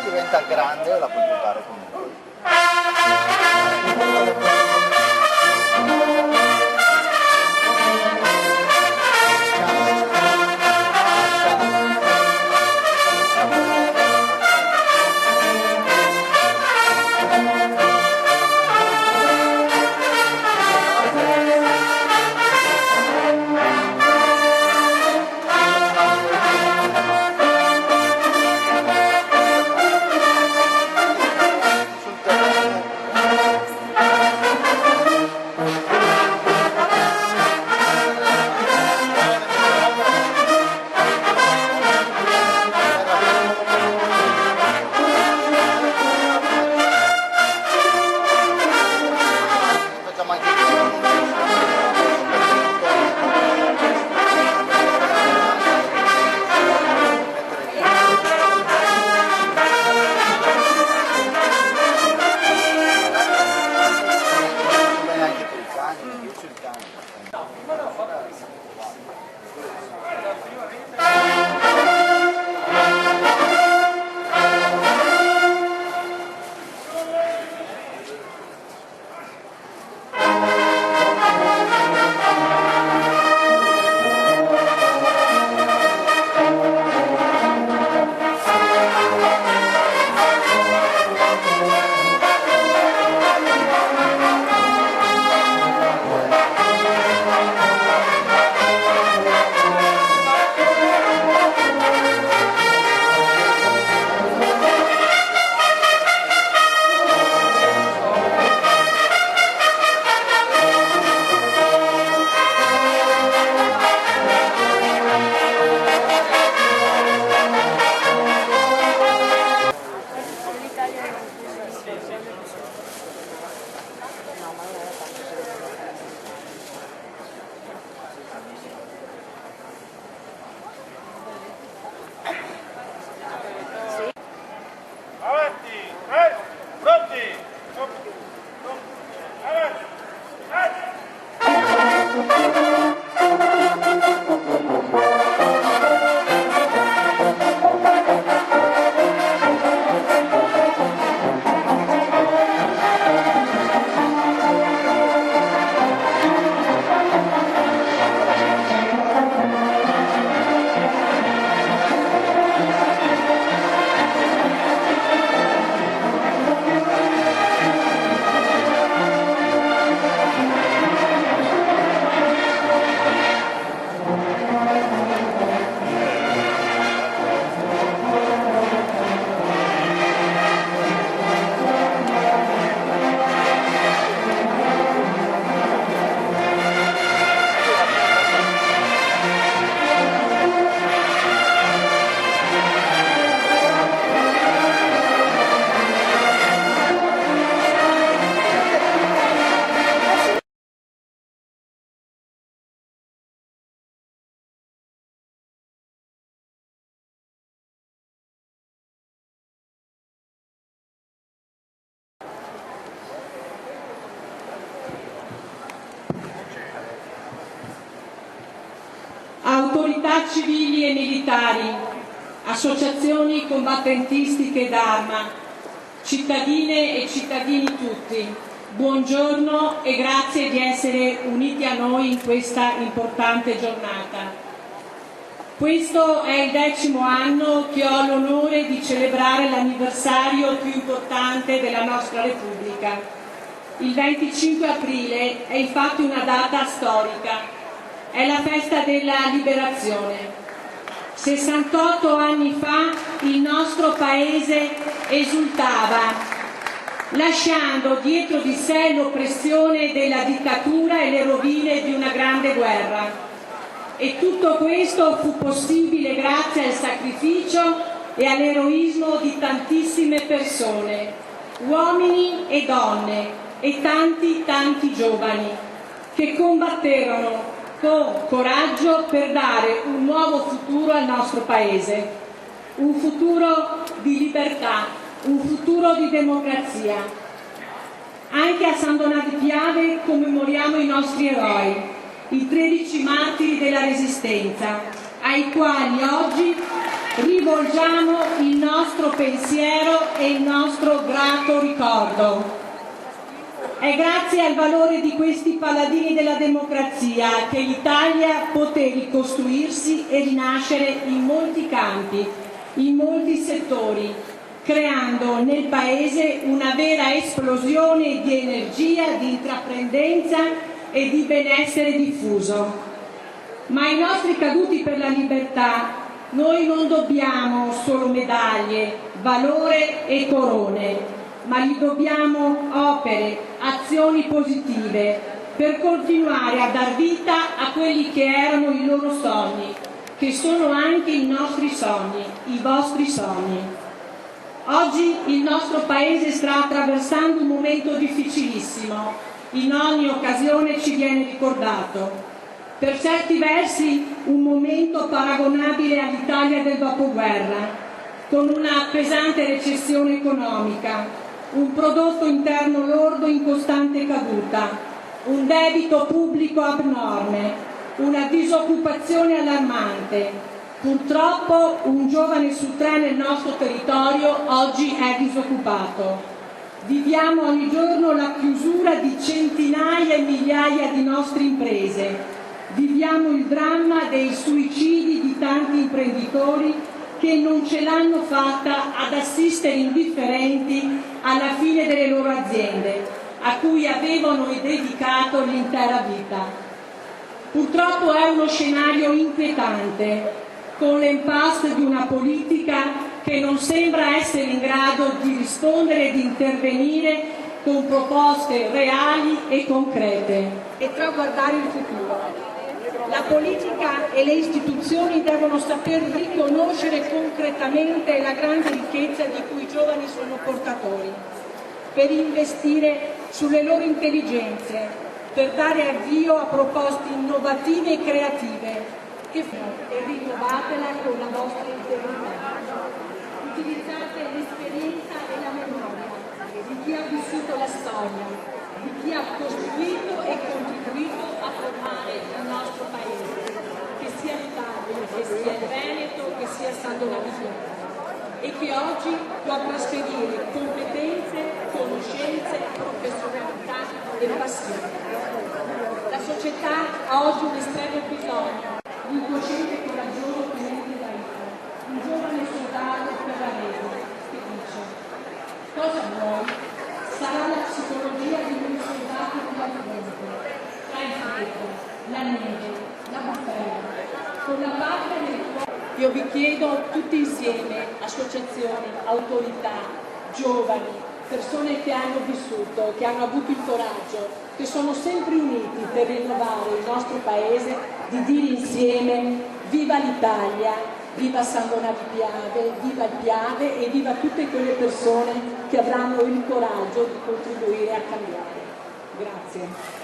Diventa grande, la puoi buttare comunque. comunità civili e militari, associazioni combattentistiche d'arma, cittadine e cittadini tutti, buongiorno e grazie di essere uniti a noi in questa importante giornata. Questo è il 10° anno che ho l'onore di celebrare l'anniversario più importante della nostra Repubblica. Il 25 aprile è infatti una data storica, è la festa della liberazione. 68 anni fa il nostro Paese esultava, lasciando dietro di sé l'oppressione della dittatura e le rovine di una grande guerra. E tutto questo fu possibile grazie al sacrificio e all'eroismo di tantissime persone, uomini e donne e tanti giovani, che combatterono con coraggio per dare un nuovo futuro al nostro Paese, un futuro di libertà, un futuro di democrazia. Anche a San Donato di Piave commemoriamo i nostri eroi, i 13 martiri della Resistenza, ai quali oggi rivolgiamo il nostro pensiero e il nostro grato ricordo. È grazie al valore di questi paladini della democrazia che l'Italia poté ricostruirsi e rinascere in molti campi, in molti settori, creando nel Paese una vera esplosione di energia, di intraprendenza e di benessere diffuso. Ma ai nostri caduti per la libertà noi non dobbiamo solo medaglie, valore e corone, ma gli dobbiamo opere, azioni positive per continuare a dar vita a quelli che erano i loro sogni, che sono anche i nostri sogni, i vostri sogni. Oggi il nostro Paese sta attraversando un momento difficilissimo, in ogni occasione ci viene ricordato. Per certi versi un momento paragonabile all'Italia del dopoguerra, con una pesante recessione economica, un prodotto interno lordo in costante caduta, un debito pubblico abnorme, una disoccupazione allarmante. Purtroppo un giovane su 3 nel nostro territorio oggi è disoccupato. Viviamo ogni giorno la chiusura di centinaia e migliaia di nostre imprese. Viviamo il dramma dei suicidi di tanti imprenditori che non ce l'hanno fatta ad assistere indifferenti alla fine delle loro aziende, a cui avevano dedicato l'intera vita. Purtroppo è uno scenario inquietante, con l'impasse di una politica che non sembra essere in grado di rispondere e di intervenire con proposte reali e concrete e traguardare il futuro. La politica e le istituzioni devono saper riconoscere concretamente la grande ricchezza di cui i giovani sono portatori, per investire sulle loro intelligenze, per dare avvio a proposte innovative e creative e rinnovatela con la vostra integrità. Utilizzate l'esperienza e la memoria di chi ha vissuto la storia, di chi ha costruito e contribuito a formare il nostro Paese, che sia l'Italia, che sia il Veneto, che sia San Donato di Piave, e che oggi può trasferire competenze, conoscenze, professionalità e passione. La società ha oggi un estremo bisogno di un docente coraggioso tenente da vita, un giovane soldato per la rete, che dice: cosa vuoi? Sarà la psicologia di un soldato di fronte, tra il freddo, la neve, la bufera, con la patria nel cuore. Io vi chiedo tutti insieme, associazioni, autorità, giovani, persone che hanno vissuto, che hanno avuto il coraggio, che sono sempre uniti per rinnovare il nostro Paese, di dire insieme: viva l'Italia, viva San Donato di Piave, viva il Piave e viva tutte quelle persone che avranno il coraggio di contribuire a cambiare. Grazie.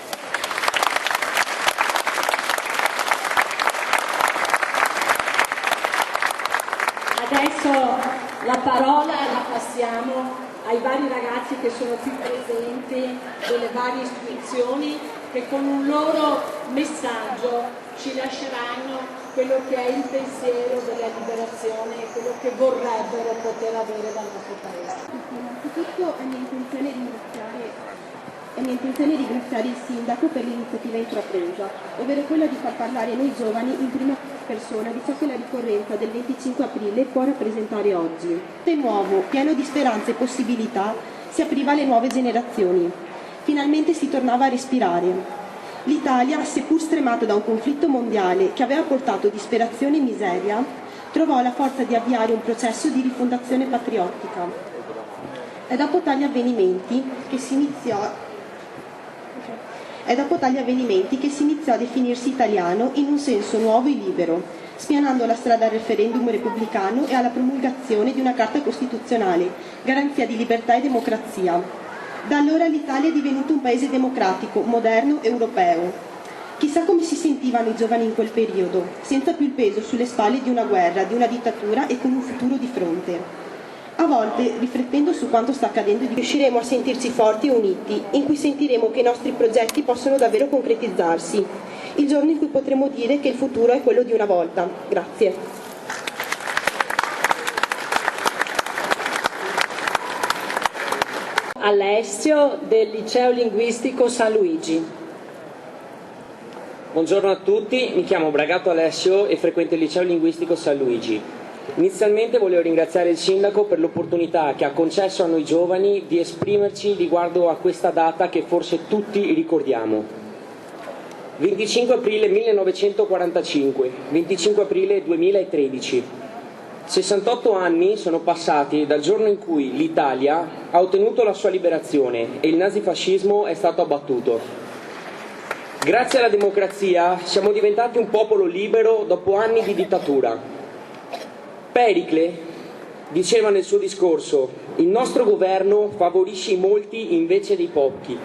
Adesso la parola la passiamo ai vari ragazzi che sono qui presenti delle varie istituzioni, che con un loro messaggio ci lasceranno quello che è il pensiero della liberazione e quello che vorrebbero poter avere dal nostro paese. Innanzitutto è mia intenzione ringraziare il sindaco per l'iniziativa intrapresa, ovvero quella di far parlare noi giovani in prima persona di ciò che la ricorrenza del 25 aprile può rappresentare oggi. Il nuovo, pieno di speranze e possibilità, si apriva alle nuove generazioni. Finalmente si tornava a respirare. L'Italia, seppur stremata da un conflitto mondiale che aveva portato disperazione e miseria, trovò la forza di avviare un processo di rifondazione patriottica. È dopo tali avvenimenti che si iniziò a definirsi italiano in un senso nuovo e libero, spianando la strada al referendum repubblicano e alla promulgazione di una Carta Costituzionale, garanzia di libertà e democrazia. Da allora l'Italia è divenuto un paese democratico, moderno, europeo. Chissà come si sentivano i giovani in quel periodo, senza più il peso sulle spalle di una guerra, di una dittatura e con un futuro di fronte. A volte, riflettendo su quanto sta accadendo, riusciremo a sentirci forti e uniti, in cui sentiremo che i nostri progetti possono davvero concretizzarsi. Il giorno in cui potremo dire che il futuro è quello di una volta. Grazie. Alessio del Liceo Linguistico San Luigi. Buongiorno a tutti, mi chiamo Bragato Alessio e frequento il Liceo Linguistico San Luigi. Inizialmente volevo ringraziare il Sindaco per l'opportunità che ha concesso a noi giovani di esprimerci riguardo a questa data che forse tutti ricordiamo. 25 aprile 1945, 25 aprile 2013. 68 anni sono passati dal giorno in cui l'Italia ha ottenuto la sua liberazione e il nazifascismo è stato abbattuto. Grazie alla democrazia siamo diventati un popolo libero dopo anni di dittatura. Pericle diceva nel suo discorso: il nostro governo favorisce i molti invece dei pochi.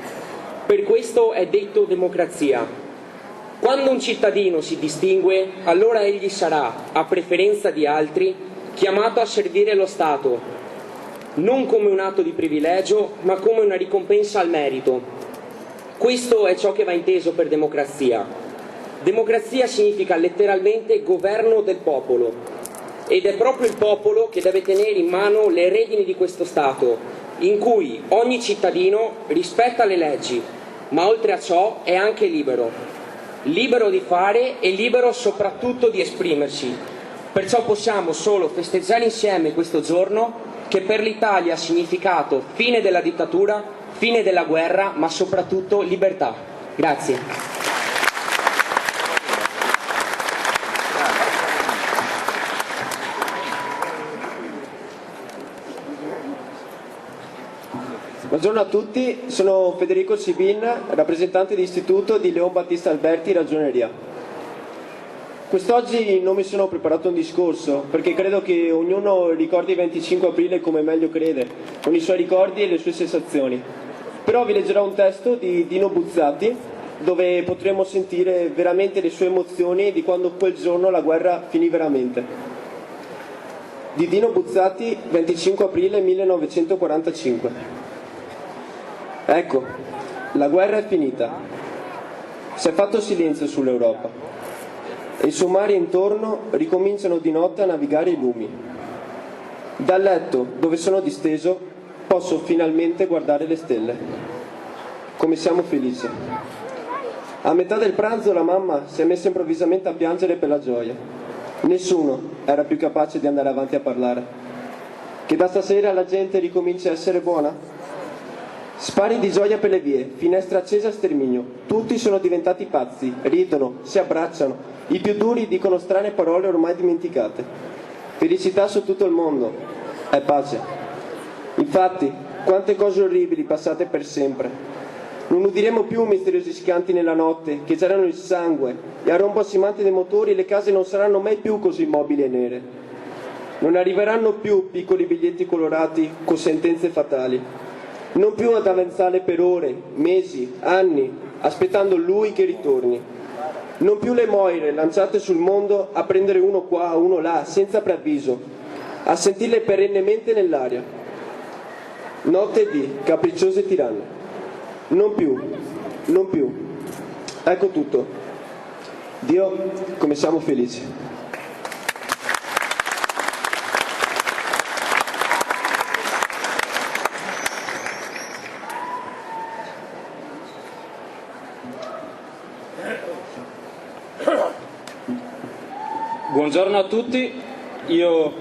Per questo è detto democrazia. Quando un cittadino si distingue, allora egli sarà, a preferenza di altri, chiamato a servire lo Stato, non come un atto di privilegio, ma come una ricompensa al merito. Questo è ciò che va inteso per democrazia. Democrazia significa letteralmente governo del popolo, ed è proprio il popolo che deve tenere in mano le redini di questo Stato, in cui ogni cittadino rispetta le leggi, ma oltre a ciò è anche libero. Libero di fare e libero soprattutto di esprimersi. Perciò possiamo solo festeggiare insieme questo giorno che per l'Italia ha significato fine della dittatura, fine della guerra, ma soprattutto libertà. Grazie. Buongiorno a tutti, sono Federico Sibin, rappresentante d'istituto di Leon Battista Alberti, Ragioneria. Quest'oggi non mi sono preparato un discorso, perché credo che ognuno ricordi il 25 aprile come meglio crede, con i suoi ricordi e le sue sensazioni. Però vi leggerò un testo di Dino Buzzati, dove potremo sentire veramente le sue emozioni di quando quel giorno la guerra finì veramente. Di Dino Buzzati, 25 aprile 1945. Ecco, la guerra è finita. Si è fatto silenzio sull'Europa e i suoi mari intorno ricominciano di notte a navigare i lumi. Dal letto dove sono disteso posso finalmente guardare le stelle. Come siamo felici. A metà del pranzo la mamma si è messa improvvisamente a piangere per la gioia. Nessuno era più capace di andare avanti a parlare. Che da stasera la gente ricomincia a essere buona? Spari di gioia per le vie, finestra accesa a sterminio. Tutti sono diventati pazzi, ridono, si abbracciano. I più duri dicono strane parole ormai dimenticate. Felicità su tutto il mondo. È pace. Infatti, quante cose orribili passate per sempre. Non udiremo più misteriosi schianti nella notte che gettano il sangue e a rombo assimanti dei motori le case non saranno mai più così immobili e nere. Non arriveranno più piccoli biglietti colorati con sentenze fatali. Non più ad avanzare per ore, mesi, anni, aspettando lui che ritorni. Non più le moire lanciate sul mondo a prendere uno qua, uno là, senza preavviso, a sentirle perennemente nell'aria. Notte di capricciose tiranne. Non più, non più. Ecco tutto. Dio, come siamo felici. Buongiorno a tutti, io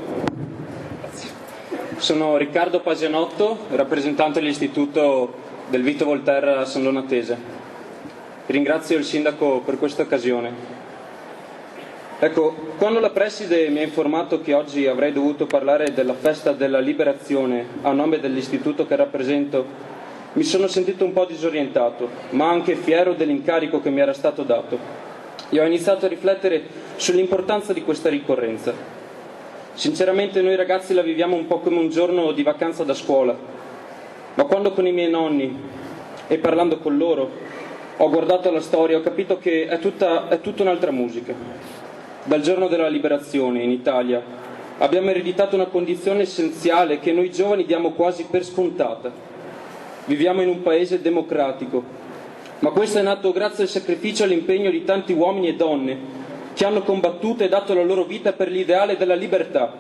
sono Riccardo Pasianotto, rappresentante dell'Istituto del Vito Voltaire a San Donatese. Ringrazio il sindaco per questa occasione. Ecco, quando la preside mi ha informato che oggi avrei dovuto parlare della festa della liberazione a nome dell'istituto che rappresento, mi sono sentito un po' disorientato, ma anche fiero dell'incarico che mi era stato dato. E ho iniziato a riflettere sull'importanza di questa ricorrenza. Sinceramente noi ragazzi la viviamo un po' come un giorno di vacanza da scuola, ma quando con i miei nonni e parlando con loro ho guardato la storia, ho capito che è tutta un'altra musica. Dal giorno della liberazione in Italia abbiamo ereditato una condizione essenziale che noi giovani diamo quasi per scontata. Viviamo in un paese democratico, ma questo è nato grazie al sacrificio e all'impegno di tanti uomini e donne che hanno combattuto e dato la loro vita per l'ideale della libertà.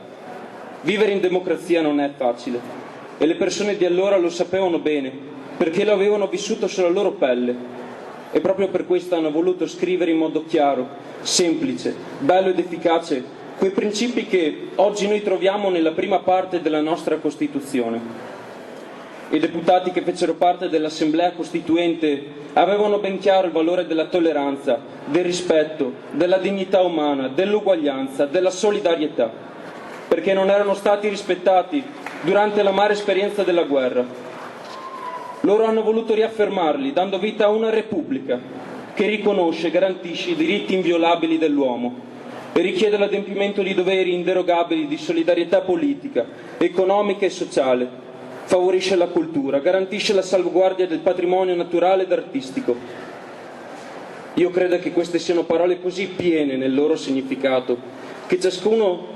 Vivere in democrazia non è facile e le persone di allora lo sapevano bene perché lo avevano vissuto sulla loro pelle e proprio per questo hanno voluto scrivere in modo chiaro, semplice, bello ed efficace quei principi che oggi noi troviamo nella prima parte della nostra Costituzione. I deputati che fecero parte dell'Assemblea Costituente avevano ben chiaro il valore della tolleranza, del rispetto, della dignità umana, dell'uguaglianza, della solidarietà, perché non erano stati rispettati durante l'amara esperienza della guerra. Loro hanno voluto riaffermarli, dando vita a una Repubblica che riconosce e garantisce i diritti inviolabili dell'uomo e richiede l'adempimento di doveri inderogabili di solidarietà politica, economica e sociale. Favorisce la cultura, garantisce la salvaguardia del patrimonio naturale ed artistico. Io credo che queste siano parole così piene nel loro significato, che ciascuno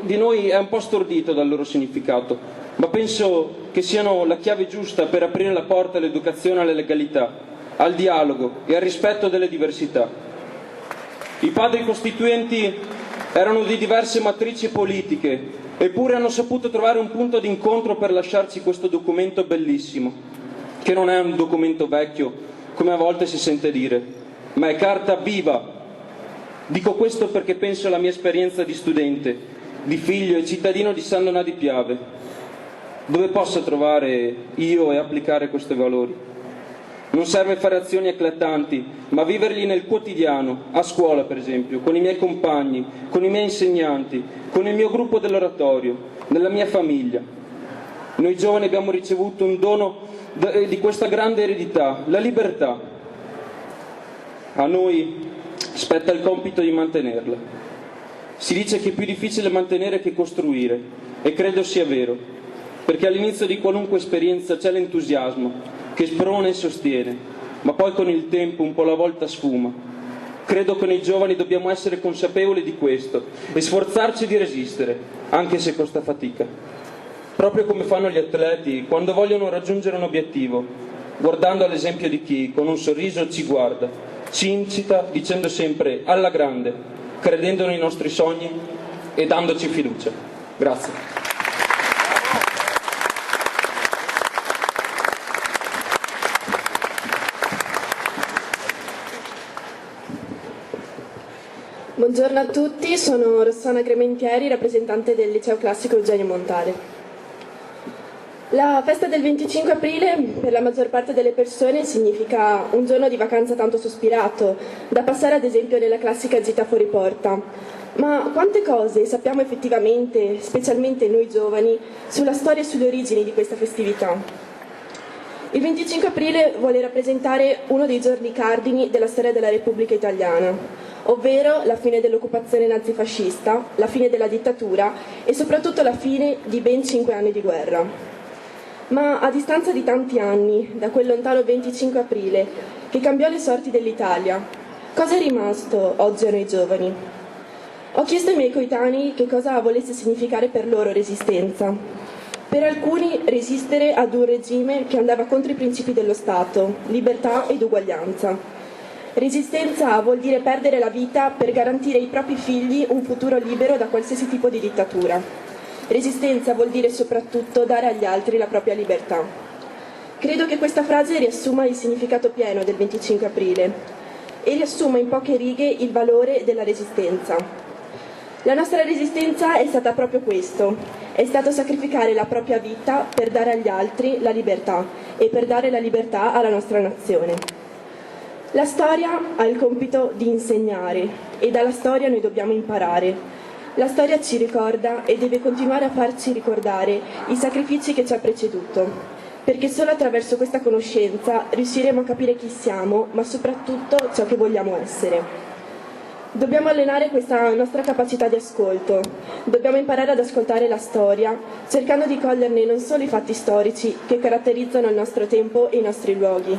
di noi è un po' stordito dal loro significato, ma penso che siano la chiave giusta per aprire la porta all'educazione, alla legalità, al dialogo e al rispetto delle diversità. I padri costituenti erano di diverse matrici politiche, eppure hanno saputo trovare un punto di incontro per lasciarci questo documento bellissimo, che non è un documento vecchio, come a volte si sente dire, ma è carta viva. Dico questo perché penso alla mia esperienza di studente, di figlio e cittadino di San Donà di Piave, dove posso trovare io e applicare questi valori. Non serve fare azioni eclatanti, ma viverli nel quotidiano, a scuola per esempio, con i miei compagni, con i miei insegnanti, con il mio gruppo dell'oratorio, nella mia famiglia. Noi giovani abbiamo ricevuto un dono di questa grande eredità, la libertà. A noi spetta il compito di mantenerla. Si dice che è più difficile mantenere che costruire, e credo sia vero, perché all'inizio di qualunque esperienza c'è l'entusiasmo, che sprona e sostiene, ma poi con il tempo un po' alla volta sfuma. Credo che noi giovani dobbiamo essere consapevoli di questo e sforzarci di resistere, anche se costa fatica. Proprio come fanno gli atleti quando vogliono raggiungere un obiettivo, guardando all'esempio di chi con un sorriso ci guarda, ci incita dicendo sempre alla grande, credendo nei nostri sogni e dandoci fiducia. Grazie. Buongiorno a tutti, sono Rossana Crementieri, rappresentante del Liceo Classico Eugenio Montale. La festa del 25 aprile per la maggior parte delle persone significa un giorno di vacanza tanto sospirato, da passare ad esempio nella classica gita fuori porta. Ma quante cose sappiamo effettivamente, specialmente noi giovani, sulla storia e sulle origini di questa festività? Il 25 aprile vuole rappresentare uno dei giorni cardini della storia della Repubblica Italiana, ovvero la fine dell'occupazione nazifascista, la fine della dittatura e soprattutto la fine di ben 5 anni di guerra. Ma a distanza di tanti anni, da quel lontano 25 aprile, che cambiò le sorti dell'Italia, cosa è rimasto oggi a noi giovani? Ho chiesto ai miei coetanei che cosa volesse significare per loro resistenza. Per alcuni resistere ad un regime che andava contro i principi dello Stato, libertà ed uguaglianza. Resistenza vuol dire perdere la vita per garantire ai propri figli un futuro libero da qualsiasi tipo di dittatura. Resistenza vuol dire soprattutto dare agli altri la propria libertà. Credo che questa frase riassuma il significato pieno del 25 aprile e riassuma in poche righe il valore della resistenza. La nostra resistenza è stata proprio questo, è stato sacrificare la propria vita per dare agli altri la libertà e per dare la libertà alla nostra nazione. La storia ha il compito di insegnare e dalla storia noi dobbiamo imparare. La storia ci ricorda e deve continuare a farci ricordare i sacrifici che ci ha preceduto, perché solo attraverso questa conoscenza riusciremo a capire chi siamo, ma soprattutto ciò che vogliamo essere. Dobbiamo allenare questa nostra capacità di ascolto, dobbiamo imparare ad ascoltare la storia, cercando di coglierne non solo i fatti storici che caratterizzano il nostro tempo e i nostri luoghi,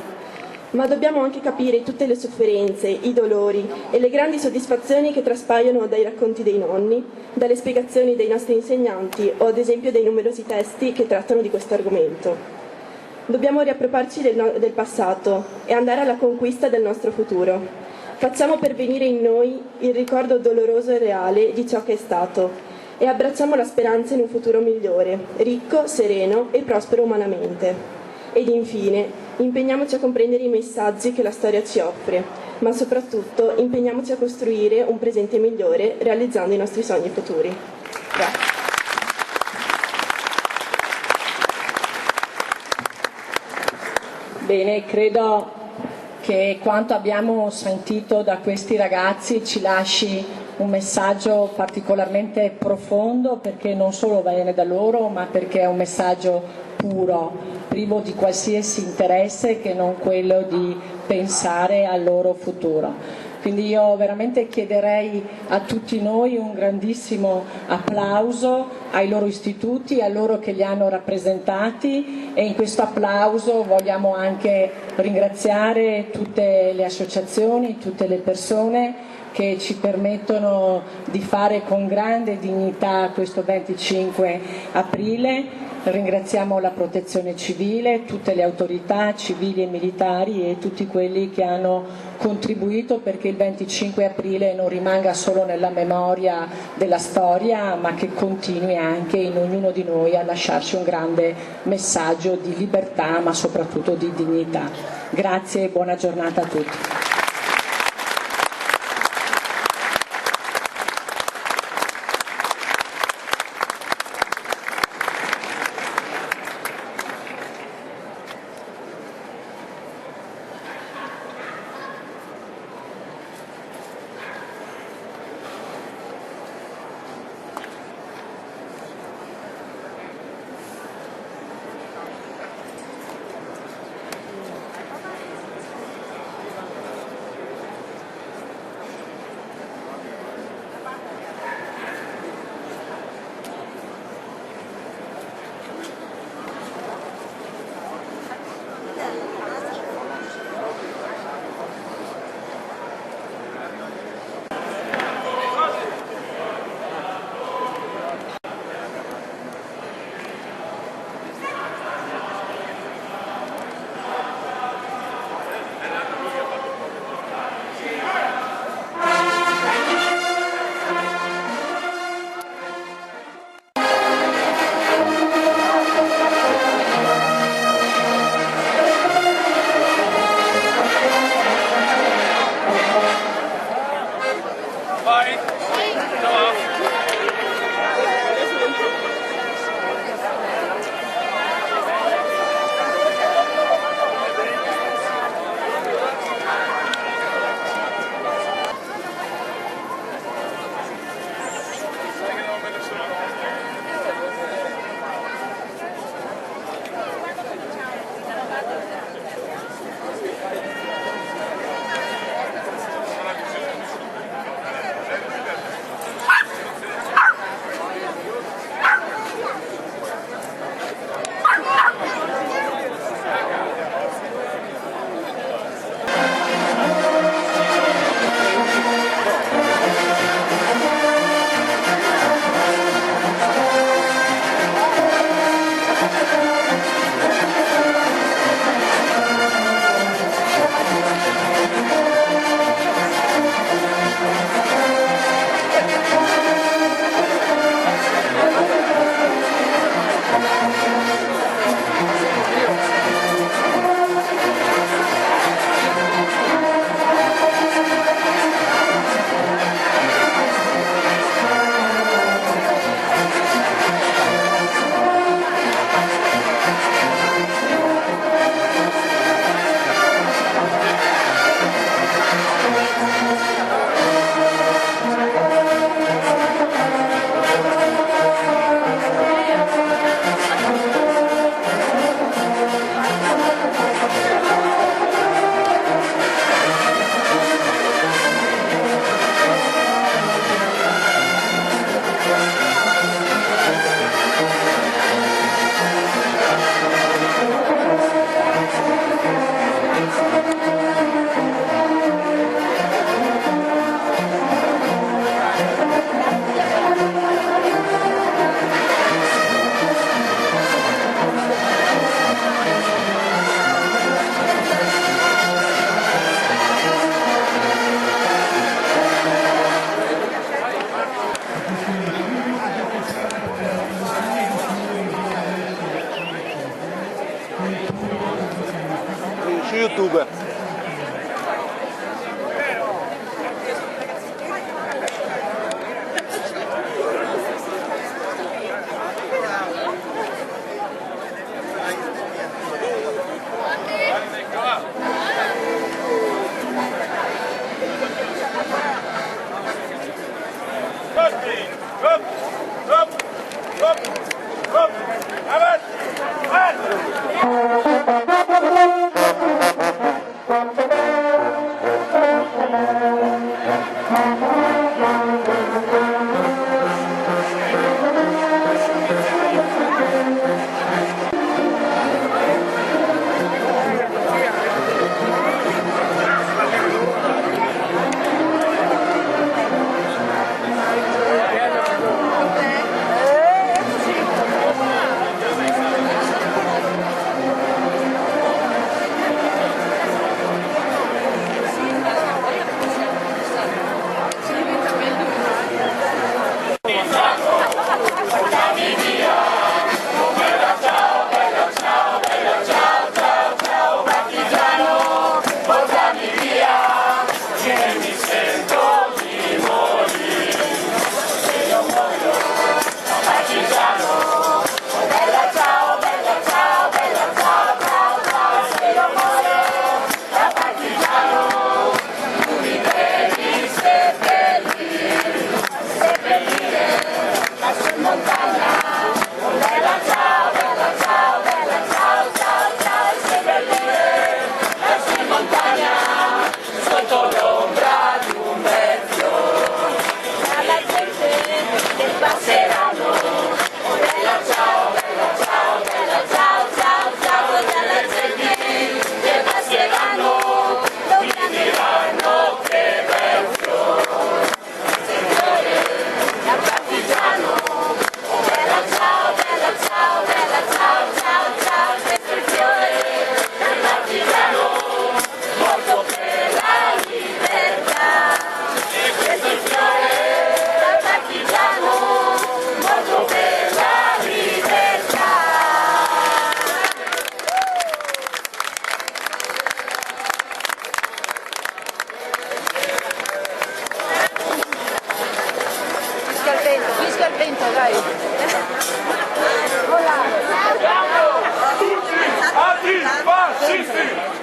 ma dobbiamo anche capire tutte le sofferenze, i dolori e le grandi soddisfazioni che traspaiono dai racconti dei nonni, dalle spiegazioni dei nostri insegnanti o ad esempio dei numerosi testi che trattano di questo argomento. Dobbiamo riappropriarci del passato e andare alla conquista del nostro futuro. Facciamo pervenire in noi il ricordo doloroso e reale di ciò che è stato e abbracciamo la speranza in un futuro migliore, ricco, sereno e prospero umanamente. Ed infine, impegniamoci a comprendere i messaggi che la storia ci offre, ma soprattutto impegniamoci a costruire un presente migliore realizzando i nostri sogni futuri. Grazie. Bene, credo che quanto abbiamo sentito da questi ragazzi ci lasci un messaggio particolarmente profondo, perché non solo viene da loro, ma perché è un messaggio puro, privo di qualsiasi interesse che non quello di pensare al loro futuro. Quindi io veramente chiederei a tutti noi un grandissimo applauso ai loro istituti, a loro che li hanno rappresentati, e in questo applauso vogliamo anche ringraziare tutte le associazioni, tutte le persone che ci permettono di fare con grande dignità questo 25 aprile. Ringraziamo la Protezione Civile, tutte le autorità civili e militari e tutti quelli che hanno contribuito perché il 25 aprile non rimanga solo nella memoria della storia, ma che continui anche in ognuno di noi a lasciarci un grande messaggio di libertà, ma soprattutto di dignità. Grazie e buona giornata a tutti.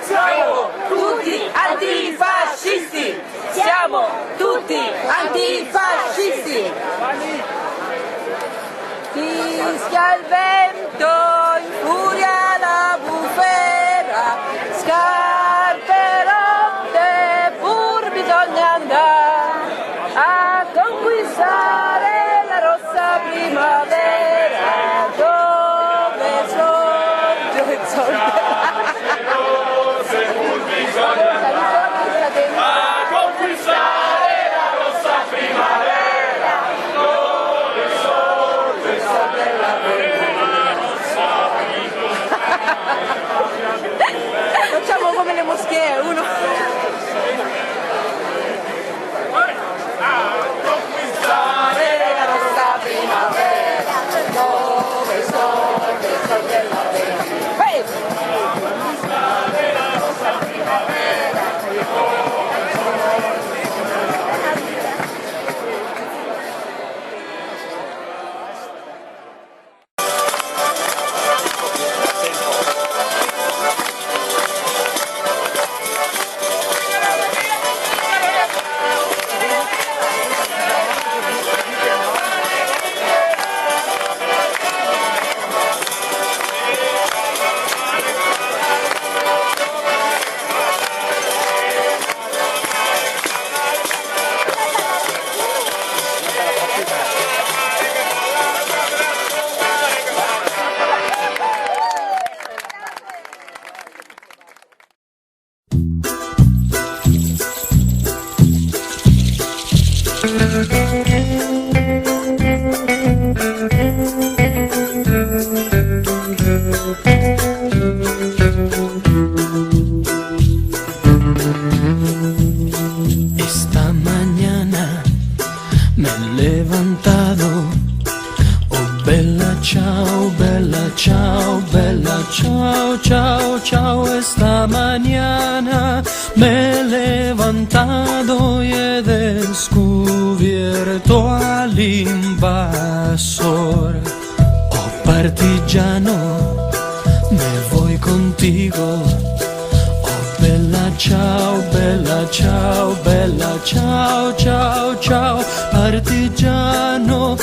Siamo tutti antifascisti! Siamo tutti antifascisti! Fischia il vento, infuria la bufera, scarpe rotte, pur bisogna andare a conquistare la rossa primavera, dove sorge il sole. Facciamo come le moschee, uno. A conquistare la rossa primavera, dove sorge il sol della vera. Conquistare la rossa primavera, Esta mañana me he levantado, oh bella ciao, bella ciao, bella ciao, ciao, ciao. Esta mañana me he levantado y he descubierto al invasor. Oh partigiano, me voy contigo. Bella ciao, bella ciao, bella ciao, ciao, ciao, partigiano,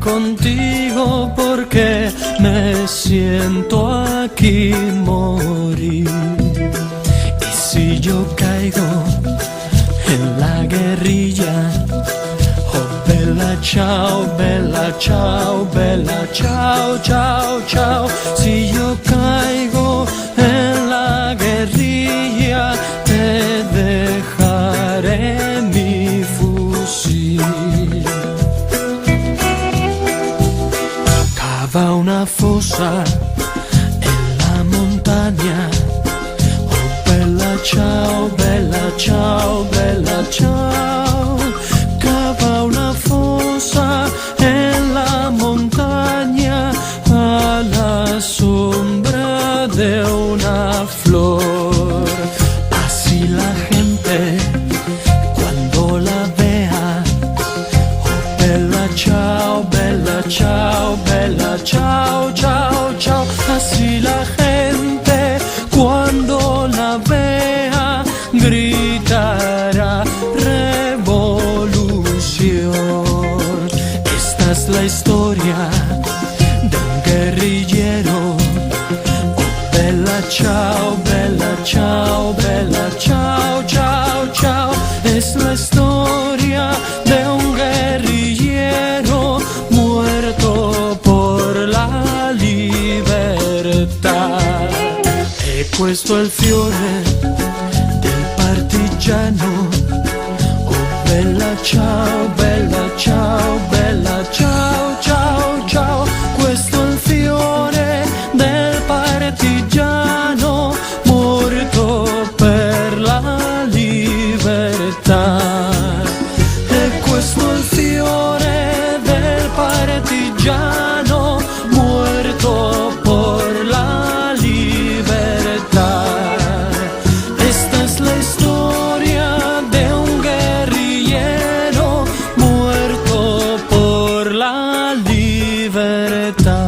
contigo porque me siento aquí morir. Y si yo caigo en la guerrilla, oh bella ciao, bella ciao, bella ciao, ciao, ciao. Si yo caigo en la guerrilla, te dejaré mi fusil. Cava una fossa en la montaña, oh bella ciao, bella ciao, bella ciao. Cava una fossa en la montaña a la sombra de una flor. Así la gente cuando la vea, oh bella ciao, bella ciao, bella ciao, ciao, ciao. Así la gente cuando la vea gritará revolución. Esta es la historia de un guerrillero. Oh bella ciao, bella ciao, bella ciao, ciao, ciao. Es la historia de un guerrillero muerto por la libertà. E questo è il fiore del partigiano. Oh bella ciao, bella ciao, bella ciao, ciao, ciao. Questo è il fiore del partigiano morto per la libertà. E questo è il fiore del partigiano muerto por la libertà. Esta es la historia de un guerrillero muerto por la libertà.